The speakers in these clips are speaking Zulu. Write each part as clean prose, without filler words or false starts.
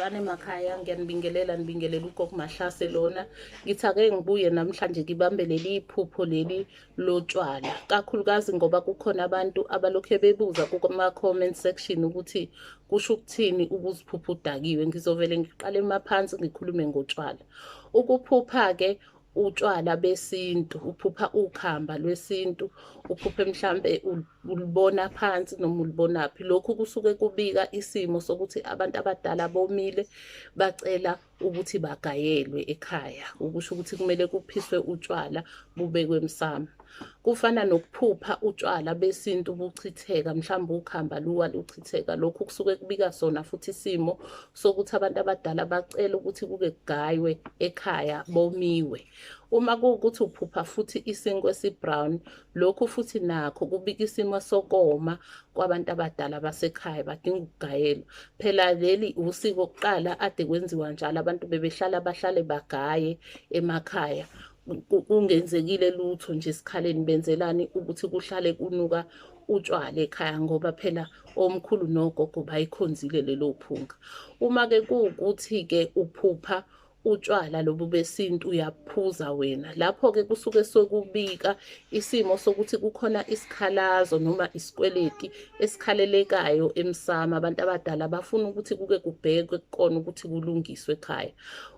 Sanibuzane emakhaya, nibingelela ugogo Mahlase lona. Ngithi ake ngibuye namhlanje ngibambe leli phupho leli lotshwala. Kakhulukazi ngoba kukhona abantu abalokhe bebuza kuma-comment section ukuthi kusho ukuthini ukuziphupha udakiwe. Ngizovele ngiqale emaphansi ngikhulume ngotshwala. Ukuphupha-ke utshwala besintu, uphupha ukhamba lwesintu, uphuphe mhlambe ulibona phansi noma ulibonaphi. Lokhu kusuke kubika isimo sokuthi abantu abadala bomile bacela ukuthi bagayelwe ekhaya, ukusho ukuthi kumele kuphiswe utshwala bubekwe emsamo. Kufana nokuphupha utshwala besintu buchitheka, mhlawumbe ukhamba luwa luchitheka. Lokhu kusuke kubika sona futhi isimo sokuthi abantu abadala bacela ukuthi kuke kugaywe ekhaya bomiwe. Uma kuwukuthi uphupha futhi isinkwa esi-brown, lokhu futhi nakho kubika isimo sokoma kwabantu abadala basekhaya badinga ukugayelwa. Phela leli usiko kuqala ade kwenziwa njalo, abantu bahlale bagaye emakhaya. Kungenzekile lutho nje esikhaleni, benzelani ukuthi kuhlale kunuka utshwala ekhaya ngoba phela omkhulu nogogo bayikhonzile lelo phunga. Uma-ke kuwukuthi-ke uphupha utshwala lobu besintu uyaphuza wena, lapho-ke kusuke sokubika isimo sokuthi kukhona isikhalazo noma isikweleti esikhalelekayo emsamo. Abantu abadala bafuna ukuthi kuke kubhekwe kukona ukuthi kulungiswe ekhaya.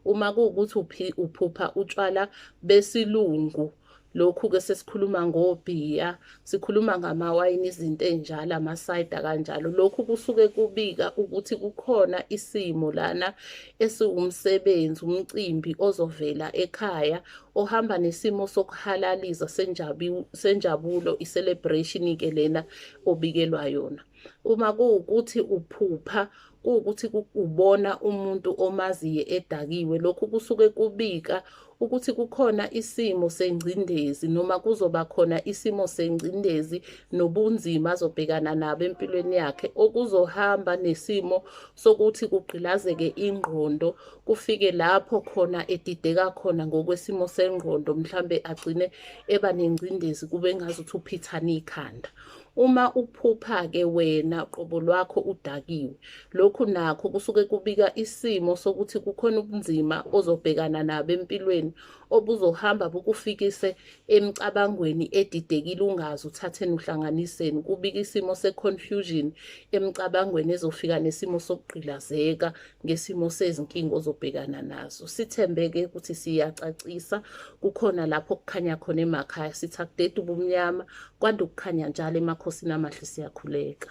Uma kuwukuthi uphupha utshwala besilungu, lokhu-ke sesikhuluma ngobhiya, sikhuluma ngamawayini, izinto ey'njalo, amasayida kanjalo. Lokhu kusuke kubika ukuthi kukhona isimo lana esiwumsebenzi, umcimbi ozovela ekhaya ohamba nesimo sokuhalaliza senjabulo, i-celebration-ke lena obikelwa yona. Uma kuwukuthi uphupha kuwukuthi ubona umuntu omaziyo edakiwe, lokhu kusuke kubika ukuthi kukhona isimo sengcindezi noma kuzoba khona isimo sengcindezi nobunzima azobhekana nabo empilweni yakhe, okuzohamba nesimo sokuthi kugqilazeke ingqondo, kufike lapho khona edideka khona ngokwesimo sengqondo, mhlambe agcine eba nengcindezi, kube ngazuthi uphithana ikhanda. Uma uphupha-ke wena qobo lwakho udakiwe, lokhu nakho kusuke kubika isimo sokuthi kukhona ubunzima ozobhekana nabo empilweni obuzohamba bukufikise emcabangweni edidekile, ungazi uthatheni uhlanganiseni. Kubika isimo se-confusion emcabangweni ezofika nesimo sokugqilazeka ngesimo sezinkinga ozobhekana nazo. Sithembe-ke ukuthi siyacacisa, kukhona lapho kukhanya khona emakhaya. Sithi akudede ubumnyama, kwanda ukukhanya njalo emakhosini amahle. Siyakhuleka.